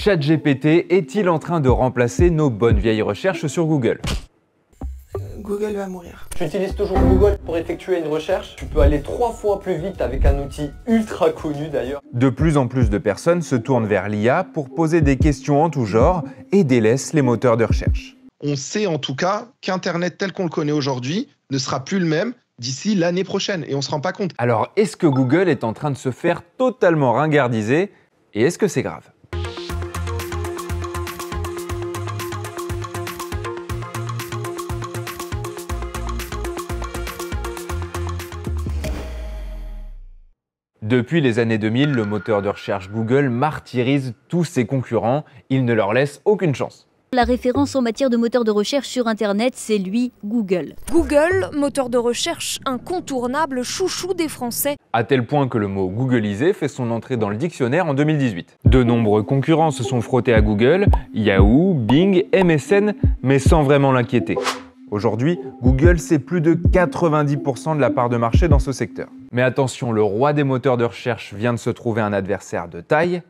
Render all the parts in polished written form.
ChatGPT est-il en train de remplacer nos bonnes vieilles recherches sur Google? Google va mourir. Tu utilises toujours Google pour effectuer une recherche. Tu peux aller 3 fois plus vite avec un outil ultra connu d'ailleurs. De plus en plus de personnes se tournent vers l'IA pour poser des questions en tout genre et délaissent les moteurs de recherche. On sait en tout cas qu'Internet tel qu'on le connaît aujourd'hui ne sera plus le même d'ici l'année prochaine et on ne se rend pas compte. Alors, est-ce que Google est en train de se faire totalement ringardiser et est-ce que c'est grave? Depuis les années 2000, le moteur de recherche Google martyrise tous ses concurrents, il ne leur laisse aucune chance. La référence en matière de moteur de recherche sur Internet, c'est lui, Google. Google, moteur de recherche incontournable, chouchou des Français. À tel point que le mot googlisé fait son entrée dans le dictionnaire en 2018. De nombreux concurrents se sont frottés à Google, Yahoo, Bing, MSN, mais sans vraiment l'inquiéter. Aujourd'hui, Google, c'est plus de 90% de la part de marché dans ce secteur. Mais attention, le roi des moteurs de recherche vient de se trouver un adversaire de taille,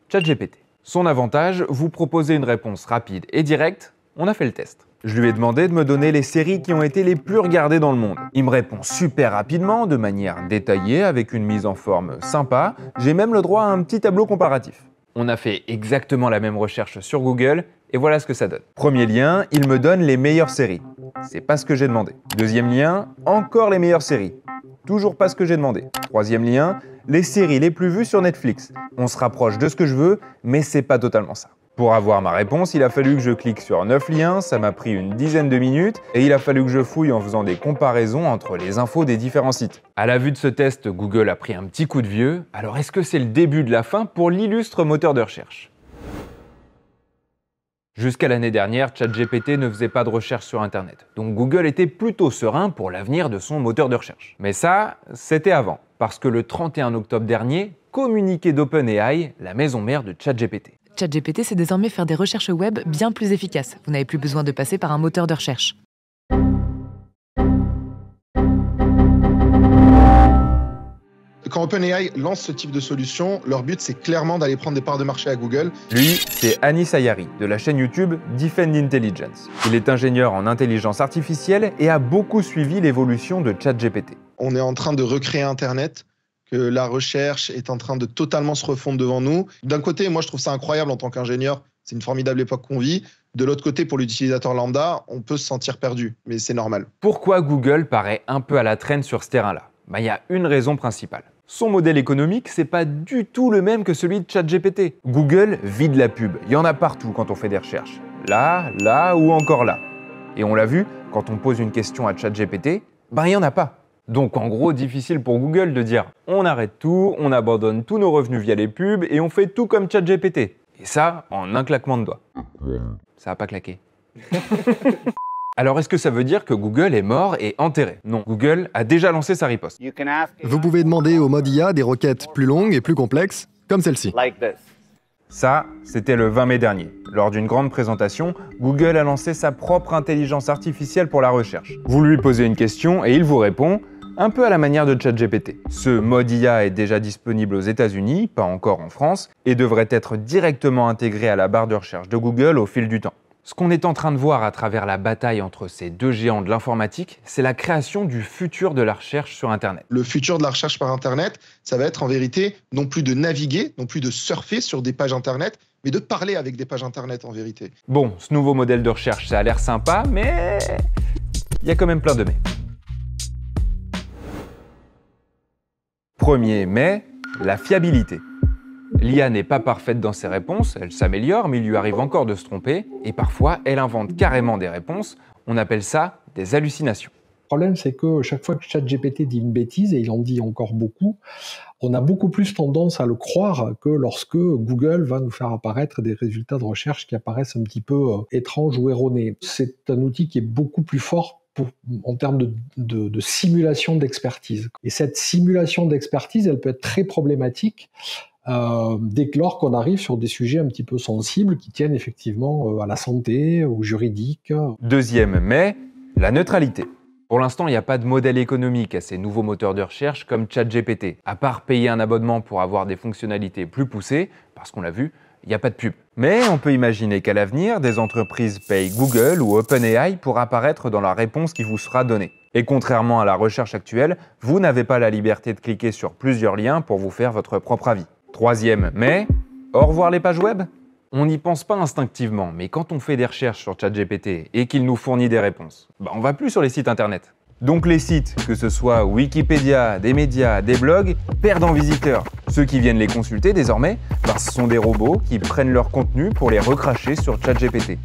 ChatGPT. Son avantage, vous proposez une réponse rapide et directe, on a fait le test. Je lui ai demandé de me donner les séries qui ont été les plus regardées dans le monde. Il me répond super rapidement, de manière détaillée, avec une mise en forme sympa. J'ai même le droit à un petit tableau comparatif. On a fait exactement la même recherche sur Google, et voilà ce que ça donne. Premier lien, il me donne les meilleures séries. C'est pas ce que j'ai demandé. Deuxième lien, encore les meilleures séries. Toujours pas ce que j'ai demandé. Troisième lien, les séries les plus vues sur Netflix. On se rapproche de ce que je veux, mais c'est pas totalement ça. Pour avoir ma réponse, il a fallu que je clique sur 9 liens, ça m'a pris une dizaine de minutes, et il a fallu que je fouille en faisant des comparaisons entre les infos des différents sites. À la vue de ce test, Google a pris un petit coup de vieux, alors est-ce que c'est le début de la fin pour l'illustre moteur de recherche? Jusqu'à l'année dernière, ChatGPT ne faisait pas de recherche sur Internet, donc Google était plutôt serein pour l'avenir de son moteur de recherche. Mais ça, c'était avant, parce que le 31 octobre dernier, communiqué d'OpenAI, la maison mère de ChatGPT. ChatGPT sait désormais faire des recherches web bien plus efficaces. Vous n'avez plus besoin de passer par un moteur de recherche. Quand OpenAI lance ce type de solution, leur but c'est clairement d'aller prendre des parts de marché à Google. Lui, c'est Anis Ayari, de la chaîne YouTube Defend Intelligence. Il est ingénieur en intelligence artificielle et a beaucoup suivi l'évolution de ChatGPT. On est en train de recréer Internet, que la recherche est en train de totalement se refondre devant nous. D'un côté, moi je trouve ça incroyable en tant qu'ingénieur, c'est une formidable époque qu'on vit. De l'autre côté, pour l'utilisateur lambda, on peut se sentir perdu, mais c'est normal. Pourquoi Google paraît un peu à la traîne sur ce terrain-là? Il y a une raison principale. Son modèle économique, c'est pas du tout le même que celui de ChatGPT. Google vide la pub, il y en a partout quand on fait des recherches. Là, là ou encore là. Et on l'a vu, quand on pose une question à ChatGPT, il n'y en a pas. Donc en gros, difficile pour Google de dire on arrête tout, on abandonne tous nos revenus via les pubs et on fait tout comme ChatGPT. Et ça, en un claquement de doigts. Ça n'a pas claqué. Alors est-ce que ça veut dire que Google est mort et enterré? Non, Google a déjà lancé sa riposte. Vous pouvez demander au mode IA des requêtes plus longues et plus complexes, comme celle-ci. Ça, c'était le 20 mai dernier. Lors d'une grande présentation, Google a lancé sa propre intelligence artificielle pour la recherche. Vous lui posez une question et il vous répond, un peu à la manière de ChatGPT. Ce mode IA est déjà disponible aux États-Unis, pas encore en France, et devrait être directement intégré à la barre de recherche de Google au fil du temps. Ce qu'on est en train de voir à travers la bataille entre ces deux géants de l'informatique, c'est la création du futur de la recherche sur Internet. Le futur de la recherche par Internet, ça va être en vérité non plus de naviguer, non plus de surfer sur des pages Internet, mais de parler avec des pages Internet en vérité. Bon, ce nouveau modèle de recherche, ça a l'air sympa, mais il y a quand même plein de mais. 1er mai, la fiabilité. L'IA n'est pas parfaite dans ses réponses, elle s'améliore, mais il lui arrive encore de se tromper, et parfois elle invente carrément des réponses, on appelle ça des hallucinations. Le problème, c'est que chaque fois que ChatGPT dit une bêtise, et il en dit encore beaucoup, on a beaucoup plus tendance à le croire que lorsque Google va nous faire apparaître des résultats de recherche qui apparaissent un petit peu étranges ou erronés. C'est un outil qui est beaucoup plus fort en termes de simulation d'expertise. Et cette simulation d'expertise, elle peut être très problématique dès lors qu'on arrive sur des sujets un petit peu sensibles qui tiennent effectivement à la santé, au juridique. 2e mai, la neutralité. Pour l'instant, il n'y a pas de modèle économique à ces nouveaux moteurs de recherche comme ChatGPT, à part payer un abonnement pour avoir des fonctionnalités plus poussées, parce qu'on l'a vu, il n'y a pas de pub. Mais on peut imaginer qu'à l'avenir, des entreprises payent Google ou OpenAI pour apparaître dans la réponse qui vous sera donnée. Et contrairement à la recherche actuelle, vous n'avez pas la liberté de cliquer sur plusieurs liens pour vous faire votre propre avis. Troisième mais, au revoir les pages web? On n'y pense pas instinctivement, mais quand on fait des recherches sur ChatGPT et qu'il nous fournit des réponses, on va plus sur les sites internet. Donc les sites, que ce soit Wikipédia, des médias, des blogs, perdent en visiteurs. Ceux qui viennent les consulter désormais, ce sont des robots qui prennent leur contenu pour les recracher sur ChatGPT.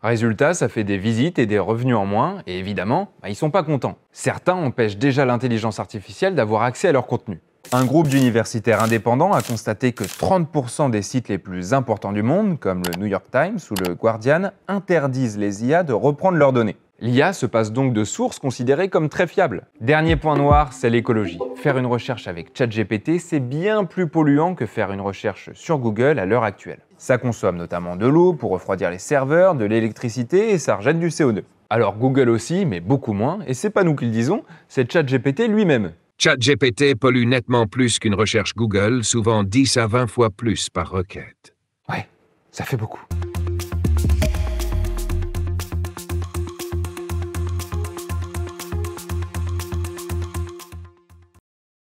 Résultat, ça fait des visites et des revenus en moins, et évidemment, ils sont pas contents. Certains empêchent déjà l'intelligence artificielle d'avoir accès à leur contenu. Un groupe d'universitaires indépendants a constaté que 30% des sites les plus importants du monde, comme le New York Times ou le Guardian, interdisent les IA de reprendre leurs données. L'IA se passe donc de sources considérées comme très fiables. Dernier point noir, c'est l'écologie. Faire une recherche avec ChatGPT, c'est bien plus polluant que faire une recherche sur Google à l'heure actuelle. Ça consomme notamment de l'eau pour refroidir les serveurs, de l'électricité et ça rejette du CO2. Alors Google aussi, mais beaucoup moins, et c'est pas nous qui le disons, c'est ChatGPT lui-même. ChatGPT pollue nettement plus qu'une recherche Google, souvent 10 à 20 fois plus par requête. Ouais, ça fait beaucoup.